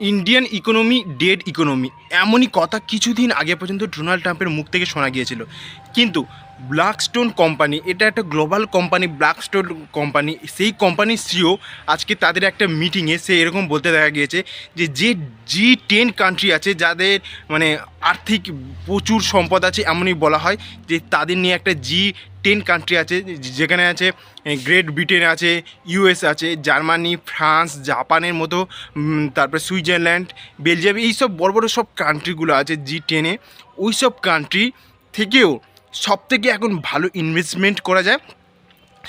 Indian economy dead economy, এমনই কথা কিছুদিন আগে পর্যন্ত ডোনাল্ড ট্রাম্পের মুখ থেকে শোনা গিয়েছিল। কিন্তু ব্ল্যাকস্টোন কোম্পানি, এটা একটা গ্লোবাল কোম্পানি, ব্ল্যাকস্টোন কোম্পানি, সেই কোম্পানির সিও আজকে তাদের একটা মিটিংয়ে সে এরকম বলতে দেখা গিয়েছে যে G10 কান্ট্রি আছে যাদের মানে আর্থিক প্রচুর সম্পদ আছে, এমনই বলা হয় যে তাদের নিয়ে একটা G10 কান্ট্রি আছে, যেখানে আছে গ্রেট ব্রিটেন আছে, ইউএস আছে, জার্মানি, ফ্রান্স, জাপানের মতো, তারপরে সুইজারল্যান্ড, বেলজিয়াম, এইসব বড় বড় সব কান্ট্রিগুলো আছে G10-এ। ওই সব কান্ট্রি থেকেও সবথেকে এখন ভালো ইনভেস্টমেন্ট করা যায়,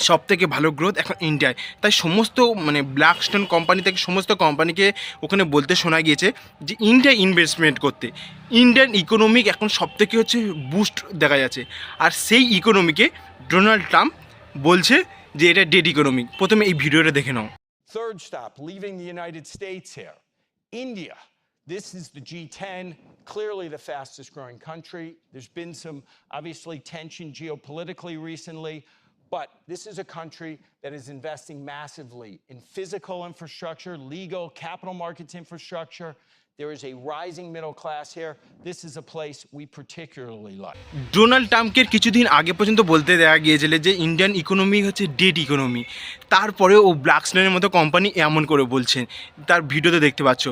সবথেকে ভালো গ্রোথ এখন ইন্ডিয়ায়। তাই সমস্ত মানে ব্ল্যাকস্টোন কোম্পানি থেকে সমস্ত কোম্পানিকে ওখানে বলতে শোনা গিয়েছে যে ইন্ডিয়া ইনভেস্টমেন্ট করতে। ইন্ডিয়ান ইকোনমিক এখন সবথেকে হচ্ছে বুস্ট দেখা যাচ্ছে, আর সেই ইকোনমিকে ডোনাল্ড ট্রাম্প বলছে যে এটা ডেড ইকোনমি। প্রথমে এই ভিডিওটা দেখে নাও। Third stop, leaving the United States here. India. This is the G10, clearly the fastest growing country. There's been some, obviously, tension geopolitically recently, but this is a country that is investing massively in physical infrastructure, legal, capital markets infrastructure. There is a rising middle class here. This is a place we particularly like. Donald ট্রাম্পকে কিছুদিন আগে পর্যন্ত বলতে দেখা গিয়েছিল যে Indian economy হচ্ছে dead economy, তারপরে ও ব্ল্যাকস্টোনের মতো কোম্পানি এমন করে বলছেন, তার ভিডিওতে দেখতে পাচ্ছ।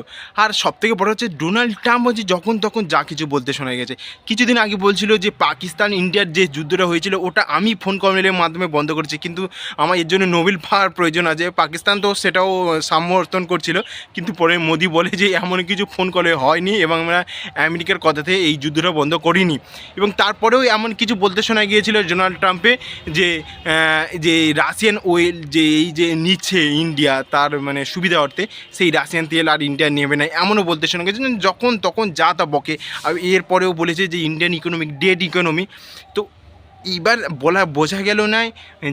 আর সবথেকে বড় হচ্ছে ডোনাল্ড ট্রাম্প হচ্ছে যখন তখন যা কিছু বলতে শোনা গেছে। কিছুদিন আগে বলছিল যে পাকিস্তান ইন্ডিয়ার যে যুদ্ধটা হয়েছিল ওটা আমি ফোন কলের মাধ্যমে বন্ধ করেছি, কিন্তু আমার এর জন্য নোবেল পাওয়ার প্রয়োজন আছে। পাকিস্তান তো সেটাও সমর্থন করছিল, কিন্তু পরে মোদি বলে যে এমন কিছু ফোন কলে হয়নি এবং আমরা আমেরিকার কথাতে এই যুদ্ধটা বন্ধ করিনি। এবং তারপরেও এমন কিছু বলতে শোনা গিয়েছিল ডোনাল্ড ট্রাম্পে যে যে রাশিয়ান ওয়েল যে এই যে নিচ্ছে ইন্ডিয়া তার মানে সুবিধা অর্থে, সেই রাশিয়ান তেল আর ইন্ডিয়া নেবে না, এমনও বলতে শোনা গেছে। যখন তখন যা তা বকে। আর এরপরেও বলেছে যে ইন্ডিয়ান ইকোনমিক ডেড ইকোনমি। তো এইবার বোঝা গেল না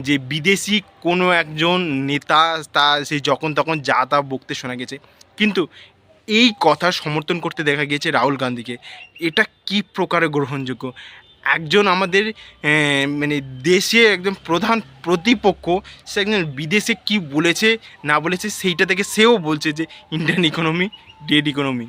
যে বিদেশি কোনো একজন নেতা তা সেই যখন তখন যা তা বকতে শোনা গেছে, কিন্তু এই কথা সমর্থন করতে দেখা গিয়েছে রাহুল গান্ধীকে। এটা কি প্রকারে গ্রহণযোগ্য? একজন আমাদের মানে দেশে একদম প্রধান প্রতিপক্ষ, সে একজন বিদেশে কি বলেছে না বলেছে সেইটা থেকে সেও বলছে যে ইন্ডিয়ান ইকোনমি ডেড ইকোনমি।